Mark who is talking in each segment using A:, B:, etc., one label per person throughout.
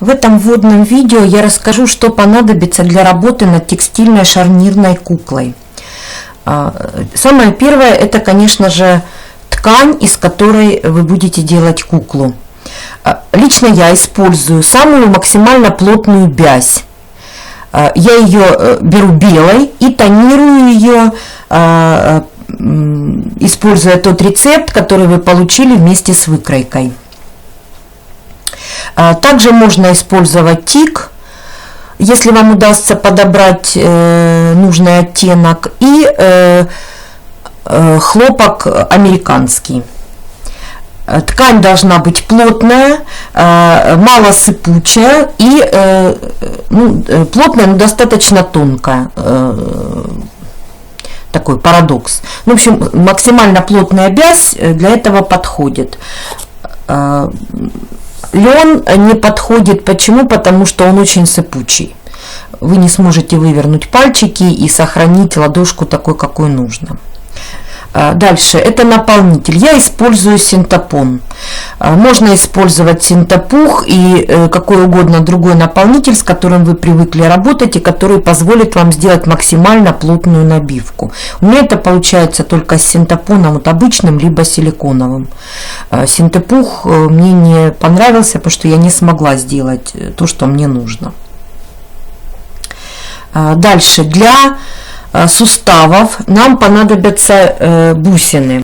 A: В этом вводном видео я расскажу, что понадобится для работы над текстильной шарнирной куклой. Самое первое, это, конечно же, ткань, из которой вы будете делать куклу. Лично я использую самую максимально плотную бязь. Я ее беру белой и тонирую ее, используя тот рецепт, который вы получили вместе с выкройкой. Также можно использовать тик, если вам удастся подобрать нужный оттенок, и хлопок американский. Ткань должна быть плотная, мало сыпучая и плотная, но достаточно тонкая. Такой парадокс. В общем, максимально плотная бязь для этого подходит. Лен не подходит. Почему? Потому что он очень сыпучий. Вы не сможете вывернуть пальчики и сохранить ладошку такой, какой нужно. Дальше, это наполнитель. Я использую синтепон. Можно использовать синтепух и какой угодно другой наполнитель, с которым вы привыкли работать и который позволит вам сделать максимально плотную набивку. У меня это получается только с синтепоном, вот обычным, либо силиконовым. Синтепух мне не понравился, потому что я не смогла сделать то, что мне нужно. Дальше, для суставов нам понадобятся бусины.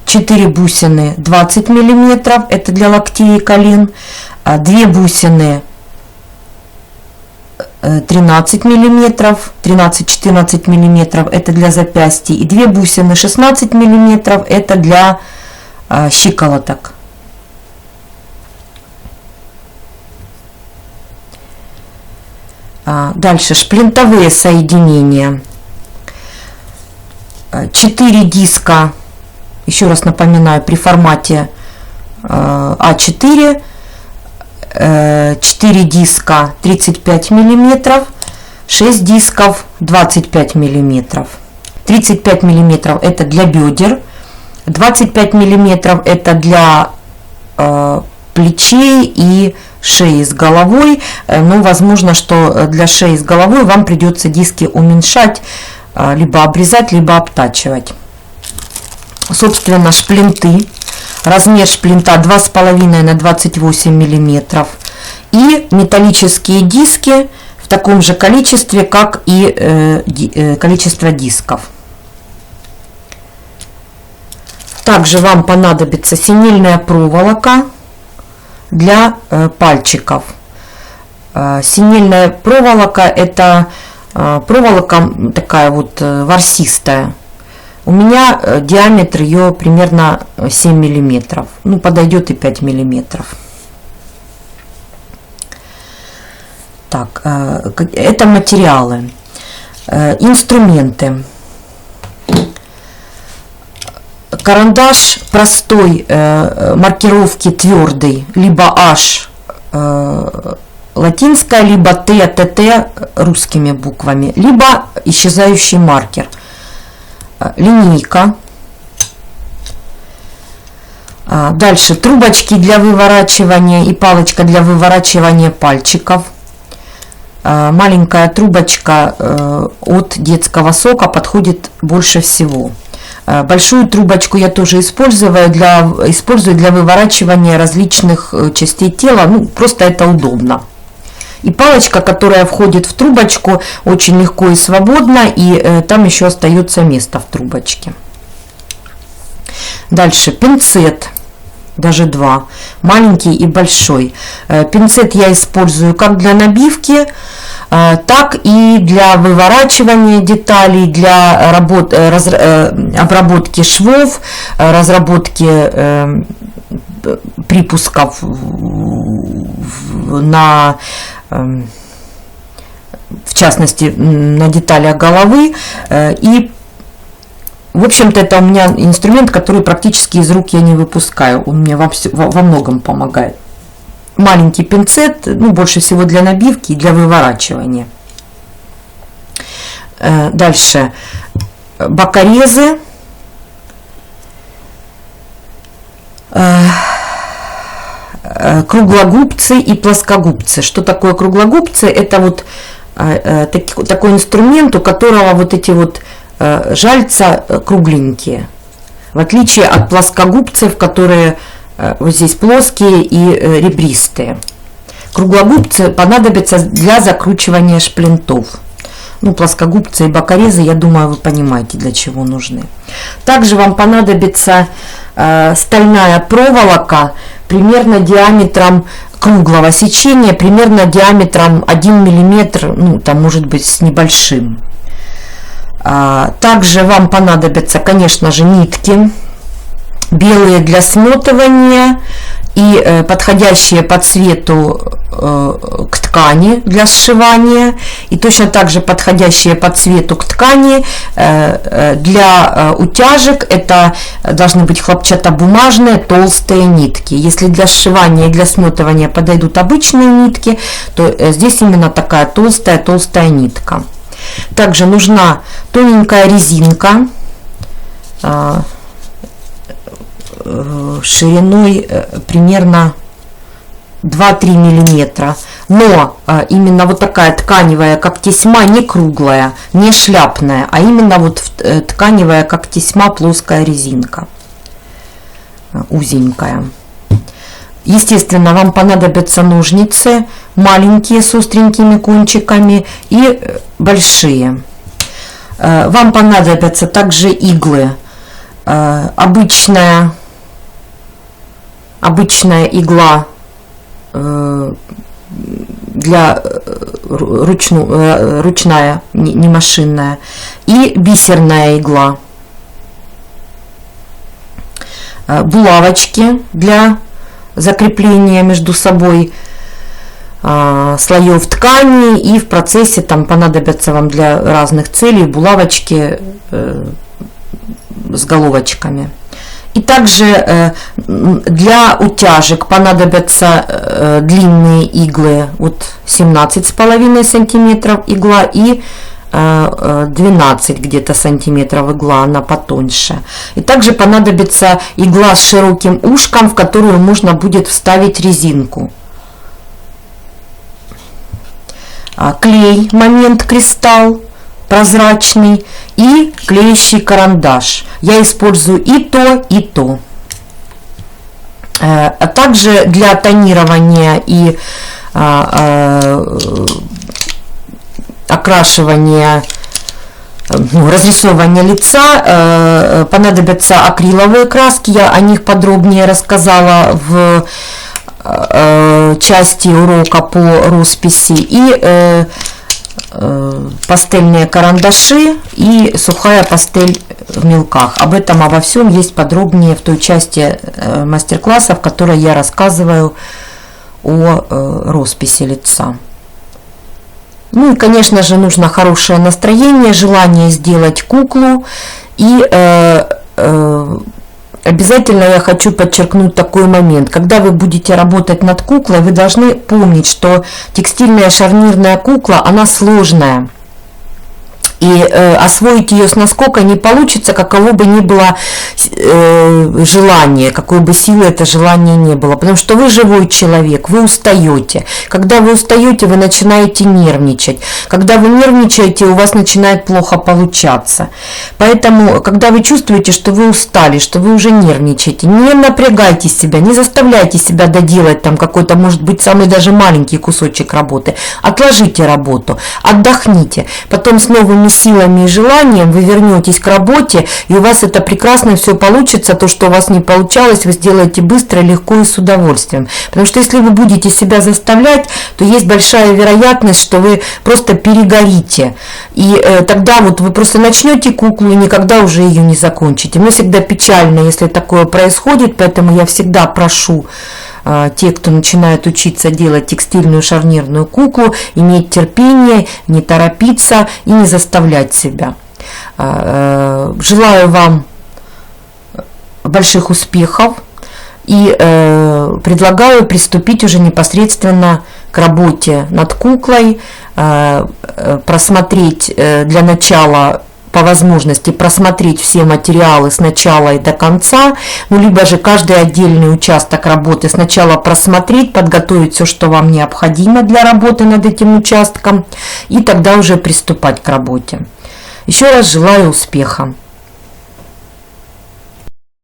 A: 4 бусины 20 мм, это для локтей и колен. 2 бусины 13 мм, 13-14 мм, это для запястья. И 2 бусины 16 мм, это для щиколоток. Дальше шплинтовые соединения. 4 диска, еще раз напоминаю, при формате А4, 4 диска 35 мм, 6 дисков 25 мм. 35 мм это для бедер, 25 мм это для плечей и шеи с головой, но возможно, что для шеи с головой вам придется диски уменьшать, либо обрезать, либо обтачивать. Собственно, шплинты. Размер шплинта 2,5 на 28 мм. И металлические диски в таком же количестве, как и количество дисков. Также вам понадобится синильная проволока для пальчиков. Синильная проволока — это проволока такая вот ворсистая. У меня диаметр ее примерно 7 мм. Ну, подойдет и 5 мм. Так, это материалы. Инструменты. Карандаш простой маркировки твердый, либо H латинская, либо Т, ТТ русскими буквами, либо исчезающий маркер. Линейка. Дальше трубочки для выворачивания и палочка для выворачивания пальчиков. Маленькая трубочка от детского сока подходит больше всего. Большую трубочку я тоже использую для выворачивания различных частей тела. Ну, просто это удобно. И палочка, которая входит в трубочку, очень легко и свободно, и там еще остается место в трубочке. Дальше пинцет, даже 2, маленький и большой. Пинцет я использую как для набивки, так и для выворачивания деталей, для обработки швов, разработки припусков на, в частности, на деталях головы. И, в общем-то, это у меня инструмент, который практически из рук я не выпускаю. Он мне во многом помогает. Маленький пинцет, ну, больше всего для набивки и для выворачивания. Дальше бокорезы. круглогубцы и плоскогубцы. Что такое круглогубцы? Это вот такой инструмент, у которого вот эти вот жальца кругленькие. В отличие от плоскогубцев, которые вот здесь плоские и ребристые. Круглогубцы понадобятся для закручивания шплинтов. Ну, плоскогубцы и бокорезы, я думаю, вы понимаете, для чего нужны. Также вам понадобится стальная проволока примерно диаметром круглого сечения, примерно диаметром 1 мм, ну, там может быть с небольшим. Также вам понадобятся, конечно же, нитки белые для сметывания и подходящие по цвету к ткани для сшивания, и точно так же подходящие по цвету к ткани для утяжек. Это должны быть хлопчатобумажные толстые нитки. Если для сшивания и для сметывания подойдут обычные нитки, то здесь именно такая толстая нитка. Также нужна тоненькая резинка шириной примерно 2-3 миллиметра, но именно вот такая тканевая, как тесьма, не круглая, не шляпная, а именно вот тканевая, как тесьма, плоская резинка, узенькая. Естественно, вам понадобятся ножницы, маленькие с остренькими кончиками и большие. Вам понадобятся также иглы. Обычная игла для ручная, не машинная, и бисерная игла. Булавочки для закрепления между собой слоев ткани, и в процессе там понадобятся вам для разных целей булавочки с головочками. И также для утяжек понадобятся длинные иглы, вот 17,5 сантиметров игла и 12 где-то сантиметров игла, она потоньше. И также понадобится игла с широким ушком, в которую можно будет вставить резинку. Клей, момент кристалл прозрачный, и клеящий карандаш. Я использую и то, и то. А также для тонирования и окрашивания, разрисовывания лица понадобятся акриловые краски. Я о них подробнее рассказала в части урока по росписи. И пастельные карандаши и сухая пастель в мелках. Об этом, обо всем есть подробнее в той части мастер-класса, в которой я рассказываю о росписи лица. Ну и, конечно же, нужно хорошее настроение, желание сделать куклу. И обязательно я хочу подчеркнуть такой момент. Когда вы будете работать над куклой, вы должны помнить, что текстильная шарнирная кукла, она сложная. И освоить ее с наскока не получится, каково бы ни было желание, какой бы силы это желание не было. Потому что вы живой человек, вы устаете. Когда вы устаете, вы начинаете нервничать. Когда вы нервничаете, у вас начинает плохо получаться. Поэтому, когда вы чувствуете, что вы устали, что вы уже нервничаете, не напрягайте себя, не заставляйте себя доделать там какой-то, может быть, самый даже маленький кусочек работы. Отложите работу, отдохните. Потом с новыми силами и желанием вы вернетесь к работе, и у вас это прекрасно все получится. То, что у вас не получалось, вы сделаете быстро, легко и с удовольствием. Потому что если вы будете себя заставлять, то есть большая вероятность, что вы просто перегорите. И тогда вот вы просто начнете куклу и никогда уже ее не закончите. Мне всегда печально, если такое происходит, поэтому я всегда прошу те, кто начинает учиться делать текстильную шарнирную куклу, иметь терпение, не торопиться и не заставлять себя. Желаю вам больших успехов и предлагаю приступить уже непосредственно к работе над куклой, просмотреть для начала по возможности просмотреть все материалы с начала и до конца, ну, либо же каждый отдельный участок работы сначала просмотреть, подготовить все, что вам необходимо для работы над этим участком, и тогда уже приступать к работе. Еще раз желаю успеха!